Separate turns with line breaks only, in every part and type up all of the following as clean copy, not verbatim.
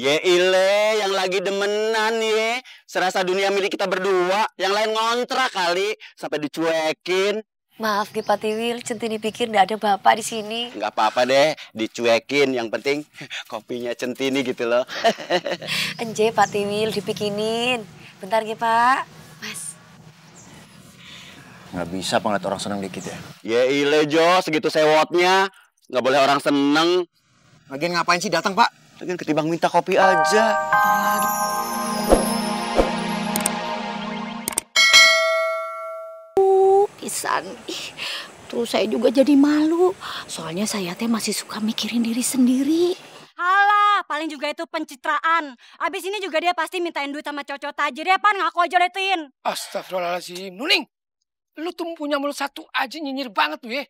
Ye ile, yang lagi demenan ye. Serasa dunia milik kita berdua. Yang lain ngontrak kali. Sampai dicuekin.
Maaf Ki Pak Tiwil, Centini pikir nggak ada bapak di sini.
Nggak apa-apa deh, dicuekin. Yang penting kopinya Centini gitu loh.
Enje Pak Tiwil, dibikinin. Bentar Ki Pak. Mas.
Nggak bisa ngeliat orang seneng dikit ya.
Ye ile Jo, segitu sewotnya. Nggak boleh orang seneng.
Lagian ngapain sih datang, Pak?
Lagian ketimbang minta kopi aja.
Pisan. Terus saya juga jadi malu. Soalnya saya teh masih suka mikirin diri sendiri.
Alah, paling juga itu pencitraan. Abis ini juga dia pasti mintain duit sama cowok tajir ya, Pan. Ngaku aja letin.
Astagfirullahaladzim. Nuning, lu tuh punya mulut satu aja nyinyir banget tuh ya.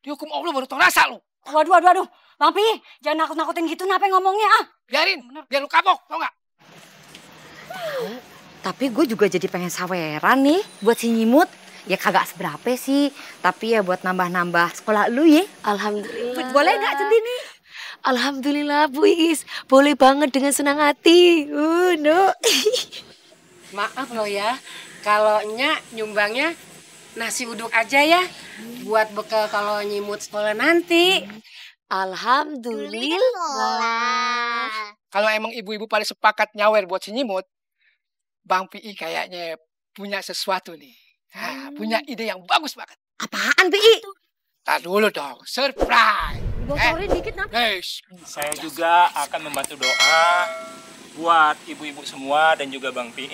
Dihukum Allah baru tau rasa lu.
Waduh. Bang Pi, jangan nakut-nakutin gitu, kenapa ngomongnya ah?
Biarin, biar lu kapok, tau gak?
Tapi gue juga jadi pengen saweran nih buat si Nyimut. Ya kagak seberapa sih, tapi ya buat nambah-nambah sekolah lu ya.
Alhamdulillah.
Boleh nggak Centini?
Alhamdulillah Bu Is, boleh banget dengan senang hati. No.
Maaf loh ya, kalau Nyak nyumbangnya nasi uduk aja ya, buat bekal kalau Nyimut sekolah nanti.
Alhamdulillah.
Kalau emang ibu-ibu pada sepakat nyawer buat si Nyimut, Bang Pi kayaknya punya sesuatu nih. Nah, punya ide yang bagus banget.
Apaan Pi?
Tar dulu dong, surprise.
Bocorin dikit nah.
Guys,
Saya juga akan membantu doa buat ibu-ibu semua dan juga Bang Pi.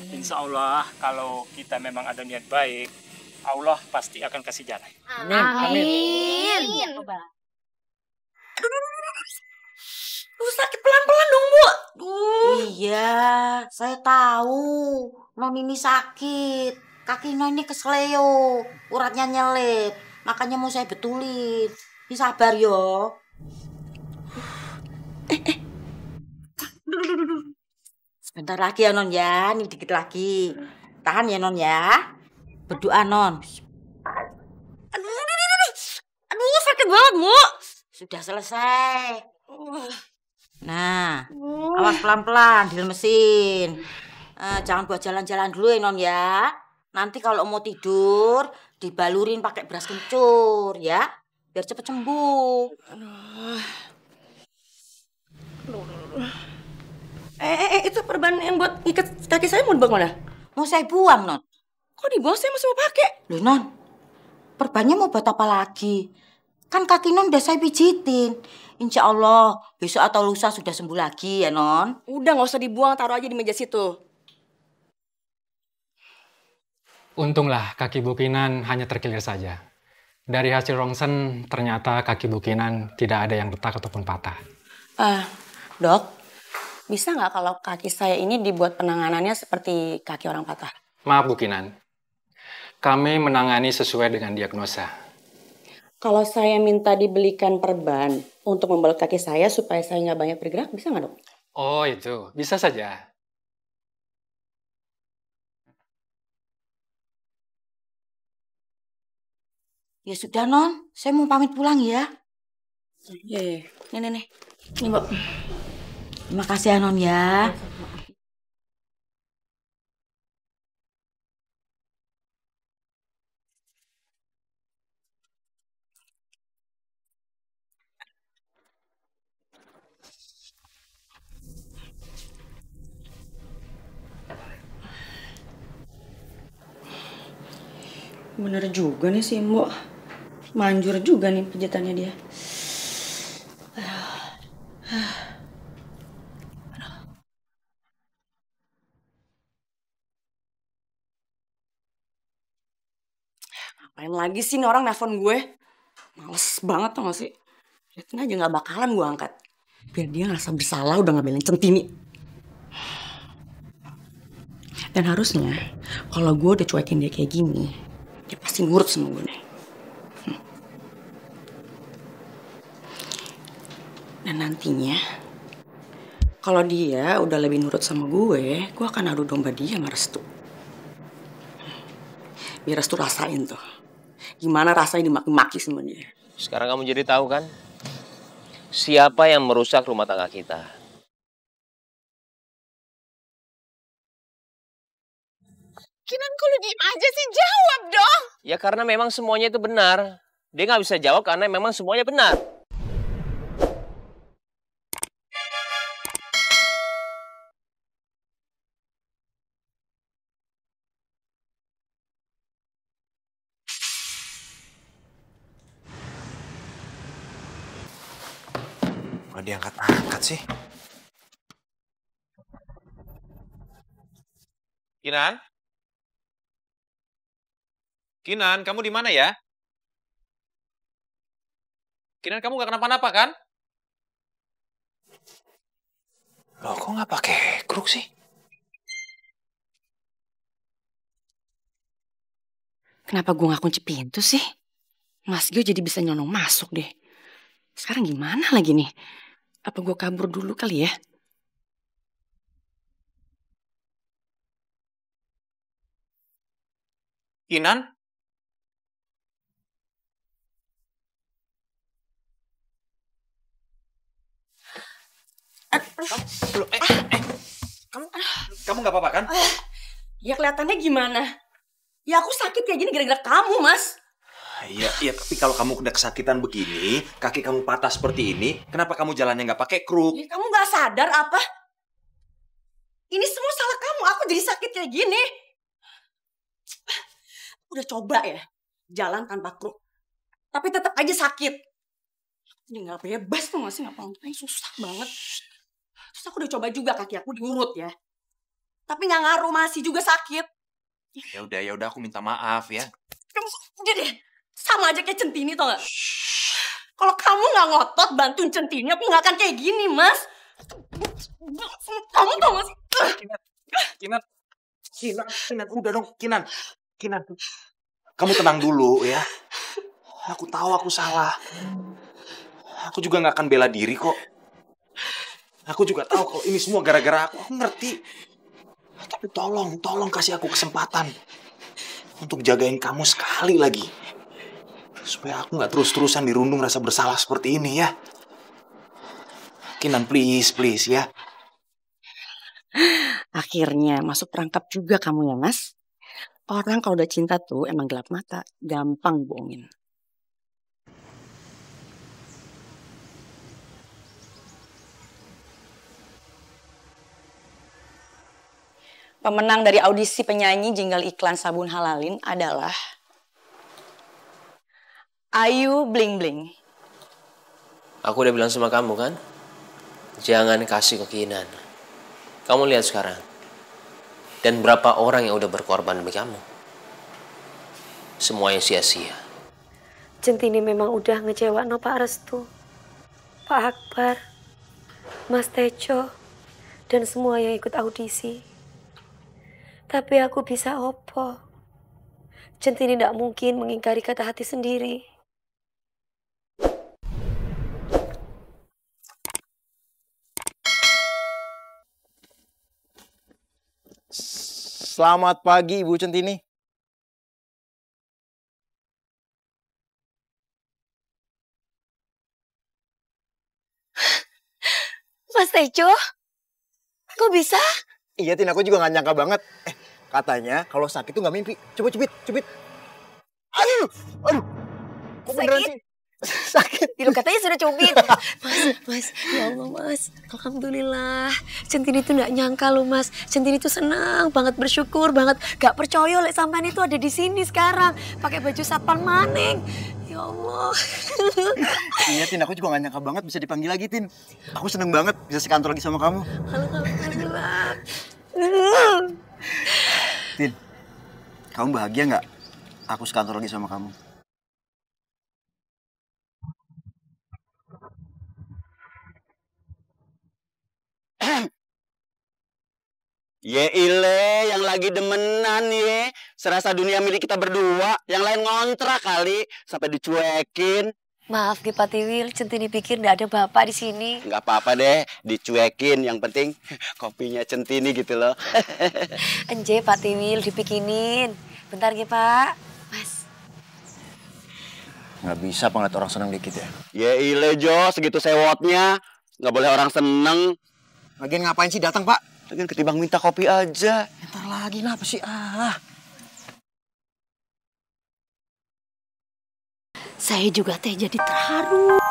Insya Allah kalau kita memang ada niat baik, Allah pasti akan kasih jalan.
Amin.
Lu sakit pelan-pelan dong, Bu.
Iya, saya tahu. Non ini sakit. Kaki Non ini kesleo. Uratnya nyelip. Makanya mau saya betulin. Ini sabar yo. Sebentar lagi ya Non ya. Ini dikit lagi. Tahan ya Non ya. Berdoa Non.
Aduh, sakit banget, Bu.
Sudah selesai. Nah, awas pelan-pelan dilemesin. Jangan buat jalan-jalan dulu ya Non ya. Nanti kalau mau tidur dibalurin pakai beras kencur ya, biar cepet sembuh.
Itu perban yang buat ikat kaki saya mau dibawa mana?
Mau saya buang Non.
Kok dibawa saya masih mau pakai?
Loh Non, perbannya mau buat apa lagi? Kan kaki Non udah saya pijitin. Insya Allah besok atau lusa sudah sembuh lagi ya Non.
Udah nggak usah dibuang, taruh aja di meja situ.
Untunglah kaki Bu Kinan hanya terkilir saja. Dari hasil rongsen ternyata kaki Bu Kinan tidak ada yang retak ataupun patah.
Dok, bisa nggak kalau kaki saya ini dibuat penanganannya seperti kaki orang patah?
Maaf Bu Kinan, kami menangani sesuai dengan diagnosa.
Kalau saya minta dibelikan perban untuk membalut kaki saya supaya saya nggak banyak bergerak, bisa nggak dok?
Oh itu, bisa saja.
Ya sudah Non, saya mau pamit pulang ya.
Iya. Nih. Ini Mbak.
Terima kasih ya Non ya.
Bener juga nih si Mbok. Manjur juga nih pijatannya dia. Ngapain lagi sih nih orang nelfon gue? Males banget tau gak sih? Liatin aja gak bakalan gue angkat. Biar dia ngerasa bersalah udah ngebelain Centini. Dan harusnya kalau gue udah cuekin dia kayak gini, dia pasti nurut sama gue nih. Dan nantinya kalau dia udah lebih nurut sama gue akan adu domba dia sama Restu. Biar Restu rasain tuh gimana rasanya dimaki-maki sama dia.
Sekarang kamu jadi tahu kan siapa yang merusak rumah tangga kita. Kinan, kok lu diem aja sih? Jawab dong.
Ya karena memang semuanya itu benar. Dia nggak bisa jawab karena memang semuanya benar.
Nggak diangkat-angkat sih.
Kinan? Kinan, kamu di mana ya? Kinan, kamu nggak kenapa-napa kan?
Loh, kok nggak pakai kruk sih?
Kenapa gue nggak kunci pintu sih? Mas Gio jadi bisa nyonong masuk deh. Sekarang gimana lagi nih? Apa gue kabur dulu kali ya?
Kinan?
Kamu nggak apa-apa kan?
Ya kelihatannya gimana? Ya aku sakit kayak gini gara-gara kamu, Mas.
Iya, tapi kalau kamu udah kesakitan begini, kaki kamu patah seperti ini, kenapa kamu jalannya nggak pakai kruk?
Ya, kamu nggak sadar apa? Ini semua salah kamu. Aku jadi sakit kayak gini. Udah coba ya jalan tanpa kruk, tapi tetap aja sakit. Ini nggak bebas tuh masih ngapa-ngapain, susah banget. Terus aku udah coba juga kaki aku diurut ya, tapi nggak ngaruh, masih juga sakit.
Ya udah aku minta maaf ya.
Udah deh, sama aja kayak Centini tau gak? Kalau kamu nggak ngotot bantuin Centini, aku nggak akan kayak gini, Mas. Kamu tau gak sih?
Kinan, udah dong, Kinan. Kamu tenang dulu ya. Aku tahu aku salah. Aku juga nggak akan bela diri kok. Aku juga tahu kalau ini semua gara-gara aku ngerti. Tapi tolong kasih aku kesempatan untuk jagain kamu sekali lagi. Supaya aku nggak terus-terusan dirundung rasa bersalah seperti ini ya. Kinan, please ya.
Akhirnya masuk perangkap juga kamu ya, Mas. Orang kalau udah cinta tuh emang gelap mata, gampang bohongin. Pemenang dari audisi penyanyi jingle iklan sabun halalin adalah Ayu Bling Bling.
Aku udah bilang sama kamu kan, jangan kasih ke Kinan. Kamu lihat sekarang. Dan berapa orang yang udah berkorban demi kamu. Semuanya sia-sia.
Centini memang udah ngecewa no Pak Restu, Pak Akbar, Mas Tejo, dan semua yang ikut audisi. Tapi aku bisa opo. Centini tidak mungkin mengingkari kata hati sendiri.
Selamat pagi, Ibu Centini.
Mas Tejo, kok bisa?
Iya, Tin, aku juga nggak nyangka banget. Katanya kalau sakit tuh nggak mimpi. Coba cubit. Aduh. Kok beneran sih? Sakit.
Lu katanya sudah cubit. Mas, ya Allah Mas. Alhamdulillah. Centini tuh gak nyangka loh Mas. Centini tuh senang banget, bersyukur banget. Gak percaya lek sampean itu ada di sini sekarang. Pakai baju satpam maning. Ya Allah.
Iya, Tin, aku juga gak nyangka banget bisa dipanggil lagi, Tin. Aku seneng banget bisa sekantor lagi sama kamu.
Alhamdulillah.
Tin, kamu bahagia nggak? Aku sekantor lagi sama kamu.
Ye ile, yang lagi demenan ye. Serasa dunia milik kita berdua. Yang lain ngontrak kali. Sampai dicuekin.
Maaf Ki Pak Tiwil, Centini pikir gak ada bapak di sini.
Nggak apa-apa deh, dicuekin. Yang penting kopinya Centini gitu loh.
Enje Pak Tiwil, dipikinin. Bentar Ki Pak. Mas.
Nggak bisa ngeliat orang seneng dikit ya.
Ye ile Jo, segitu sewotnya. Nggak boleh orang seneng.
Lagian ngapain sih datang, Pak?
Lagian ketimbang minta kopi aja.
Ntar lagi, kenapa sih?
Saya juga teh jadi terharu.